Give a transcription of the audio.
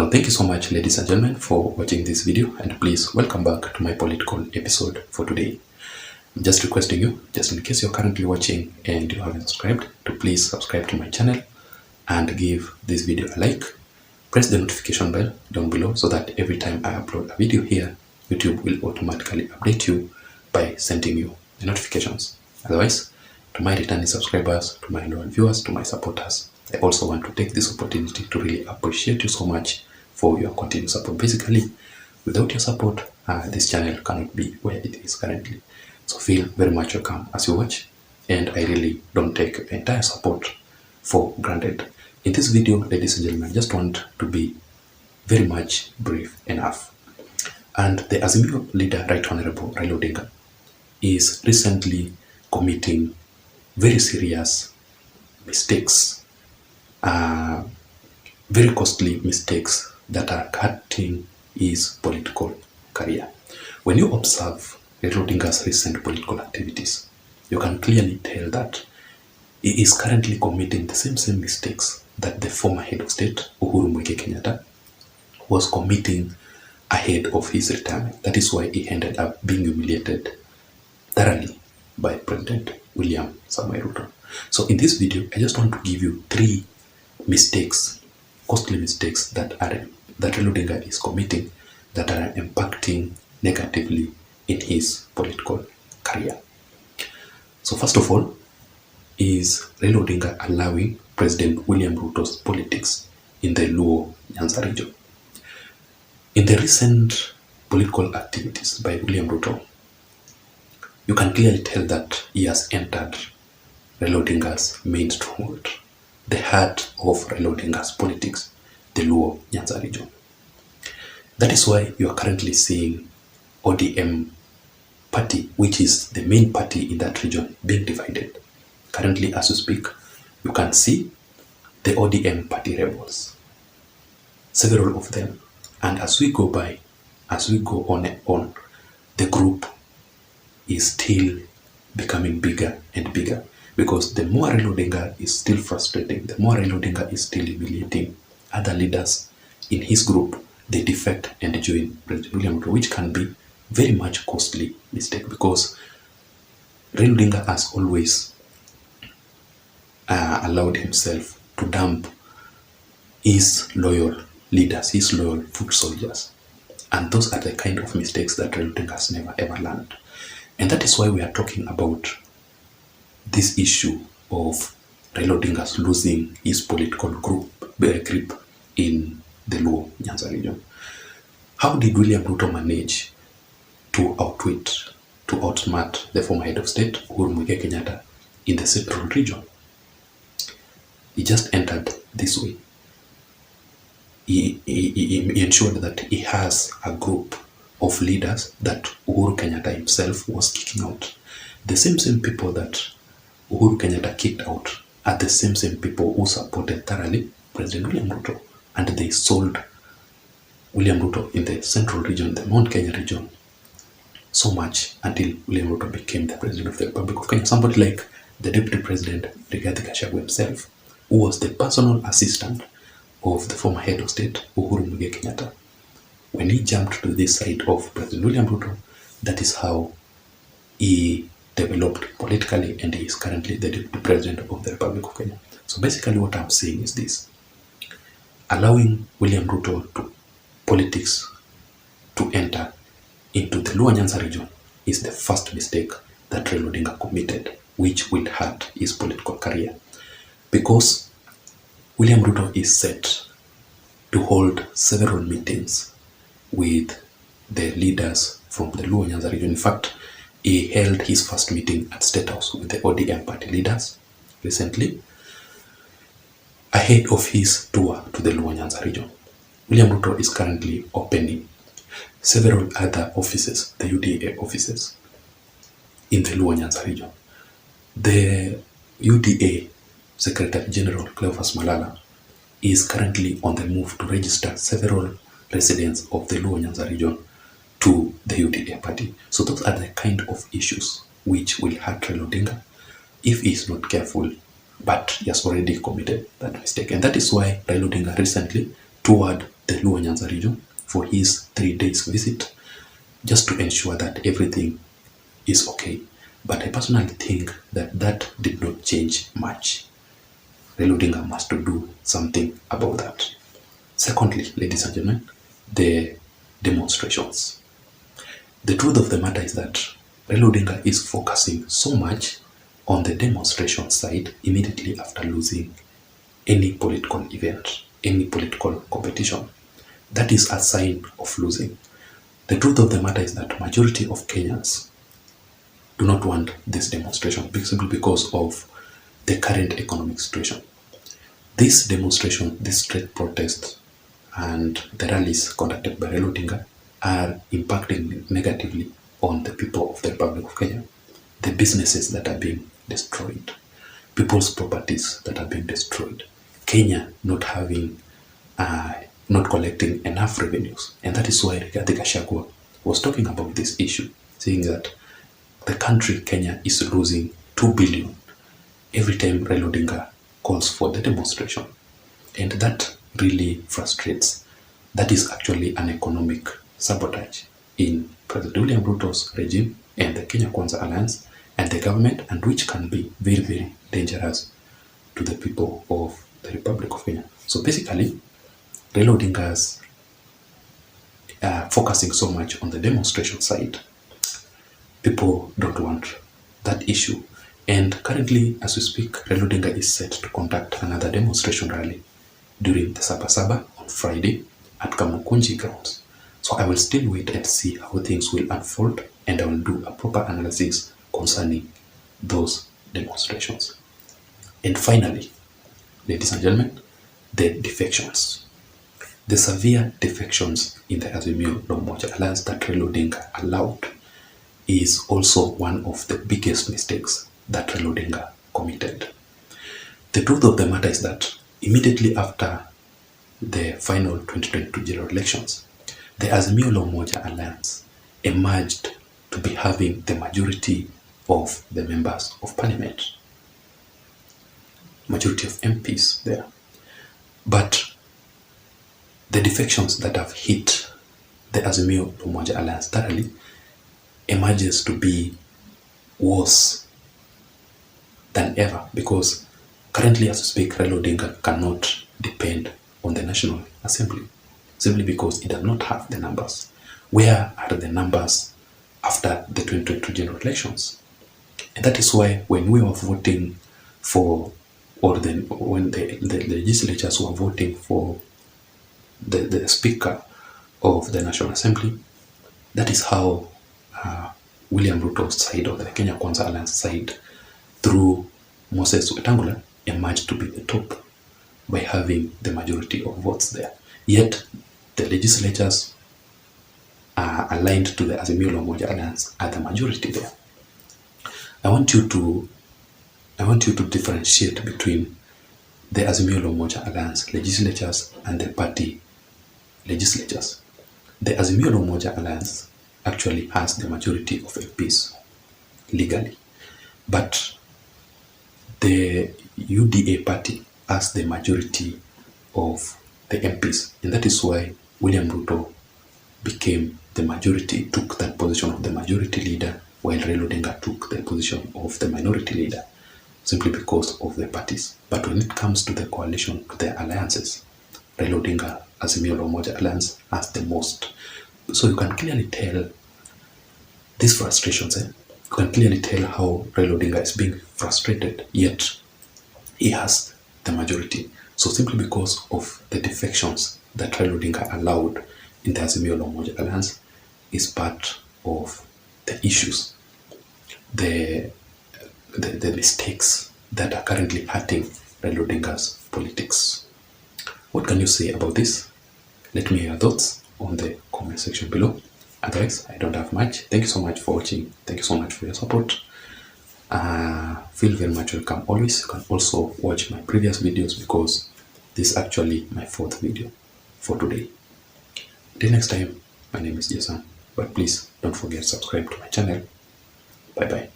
Now, thank you so much, ladies and gentlemen, for watching this video, and please welcome back to my political episode for today. I'm just requesting you, just in case you're currently watching and you haven't subscribed, to please subscribe to my channel and give this video a like. Press the notification bell down below so that every time I upload a video here, YouTube will automatically update you by sending you the notifications. Otherwise, to my returning subscribers, to my loyal viewers, to my supporters, I also want to take this opportunity to really appreciate you so much for your continued support. Basically, without your support, this channel cannot be where it is currently. So feel very much welcome as you watch, and I really don't take your entire support for granted. In this video, ladies and gentlemen, I just want to be very much brief enough. And the Azimio leader, Right Honorable Raila Odinga, is recently committing very serious mistakes, very costly mistakes that are cutting his political career. When you observe Raila Odinga's recent political activities, you can clearly tell that he is currently committing the same mistakes that the former head of state, Uhuru Muigai Kenyatta, was committing ahead of his retirement. That is why he ended up being humiliated thoroughly by President William Samoei Ruto. So in this video, I just want to give you 3 mistakes, costly mistakes that Raila Odinga is committing that are impacting negatively in his political career. So first of all, is Raila Odinga allowing President William Ruto's politics in the Luo Nyanza region. In the recent political activities by William Ruto, you can clearly tell that he has entered Raila Odinga's main stronghold, the heart of Raila Odinga's politics, the Luo Nyanza region. That is why you are currently seeing ODM party, which is the main party in that region, being divided. Currently, as we speak, you can see the ODM party rebels, several of them. And as we go on and on, the group is still becoming bigger and bigger, because the more Raila Odinga is still frustrating, the more Raila Odinga is still humiliating other leaders in his group, they defect and join President William Ruto, which can be very much costly mistake, because Raila Odinga has always allowed himself to dump his loyal leaders, his loyal foot soldiers. And those are the kind of mistakes that Raila Odinga has never ever learned. And that is why we are talking about this issue of Raila Odinga's losing his political grip in the Luo Nyanza region. How did William Ruto manage to outsmart the former head of state, Uhuru Muigai Kenyatta, in the central region? He just entered this way. He ensured that he has a group of leaders that Uhuru Kenyatta himself was kicking out. The same people that Uhuru Kenyatta kicked out are the same people who supported thoroughly President William Ruto, and they sold William Ruto in the central region, the Mount Kenya region, so much until William Ruto became the president of the Republic of Kenya. Somebody like the deputy president, Rigathi Gachagua himself, who was the personal assistant of the former head of state, Uhuru Muigai Kenyatta. When he jumped to this side of President William Ruto, that is how he developed politically, and he is currently the deputy president of the Republic of Kenya. So basically what I'm saying is this: allowing William Ruto to politics to enter into the Luo Nyanza region is the first mistake that Raila Odinga committed, which will hurt his political career. Because William Ruto is set to hold several meetings with the leaders from the Luo Nyanza region. In fact, he held his first meeting at State House with the ODM party leaders recently, ahead of his tour to the Luo Nyanza region. William Ruto is currently opening several other offices, the UDA offices, in the Luo Nyanza region. The UDA Secretary General Cleophas Malala is currently on the move to register several residents of the Luo Nyanza region to the UDA party. So those are the kind of issues which will hurt Raila Odinga if he is not careful, but he has already committed that mistake. And that is why Raila Odinga recently toured the Luo Nyanza region for his 3 days visit, just to ensure that everything is okay. But I personally think that that did not change much. Raila Odinga must do something about that. Secondly, ladies and gentlemen, the demonstrations. The truth of the matter is that Raila Odinga is focusing so much on the demonstration side immediately after losing any political event, any political competition. That is a sign of losing. The truth of the matter is that majority of Kenyans do not want this demonstration simply because of the current economic situation. This demonstration, this street protest, and the rallies conducted by Raila Odinga are impacting negatively on the people of the Republic of Kenya. The businesses that are being destroyed, people's properties that are being destroyed, Kenya not having, not collecting enough revenues. And that is why Rigathi Gachagua was talking about this issue, saying that the country, Kenya, is losing 2 billion every time Raila Odinga calls for the demonstration. And that really frustrates. That is actually an economic sabotage in President William Ruto's regime and the Kenya Kwanza Alliance and the government, and which can be very, very dangerous to the people of the Republic of Kenya. So basically, Raila Odinga's focusing so much on the demonstration side, people don't want that issue. And currently, as we speak, Raila Odinga is set to conduct another demonstration rally during the Saba Saba on Friday at Kamukunji grounds. So I will still wait and see how things will unfold, and I will do a proper analysis concerning those demonstrations. And finally, ladies and gentlemen, the defections. The severe defections in the Azimio La Umoja Alliance that Raila Odinga allowed is also one of the biggest mistakes that Raila Odinga committed. The truth of the matter is that immediately after the final 2022 general elections, the Azimio La Umoja Alliance emerged to be having the majority of the members of parliament, majority of MPs there. But the defections that have hit the Azimio La Umoja Alliance thoroughly emerges to be worse than ever, because currently as we speak, Raila Odinga cannot depend on the National Assembly simply because it does not have the numbers. Where are the numbers after the 2022 general elections? And that is why when we were voting for, or then when the legislatures were voting for the Speaker of the National Assembly, that is how William Ruto's side, or the Kenya Kwanza Alliance side, through Moses Wetangula, emerged to be the top by having the majority of votes there. Yet the legislatures aligned to the Azimio La Umoja Alliance are the majority there. I want you to differentiate between the Azimio La Umoja Alliance legislatures and the party legislatures. The Azimio La Umoja Alliance actually has the majority of MPs legally, but the UDA party has the majority of the MPs, and that is why William Ruto became the majority, took that position of the majority leader, while Raila Odinga took the position of the minority leader, simply because of the parties. But when it comes to the coalition, to the alliances, Raila Odinga, Azimio La Umoja Alliance, has the most. So you can clearly tell these frustrations. You can clearly tell how Raila Odinga is being frustrated, yet he has the majority. So simply because of the defections that Raila Odinga allowed in the Azimio La Umoja Alliance is part of the issues, the mistakes that are currently hurting Raila Odinga's politics. What can you say about this? Let me hear your thoughts on the comment section below. Otherwise, I don't have much. Thank you so much for watching. Thank you so much for your support. Feel very much welcome always. You can also watch my previous videos, because this is actually my 4th video for today. Until next time, my name is Jason, but please don't forget to subscribe to my channel. Bye bye.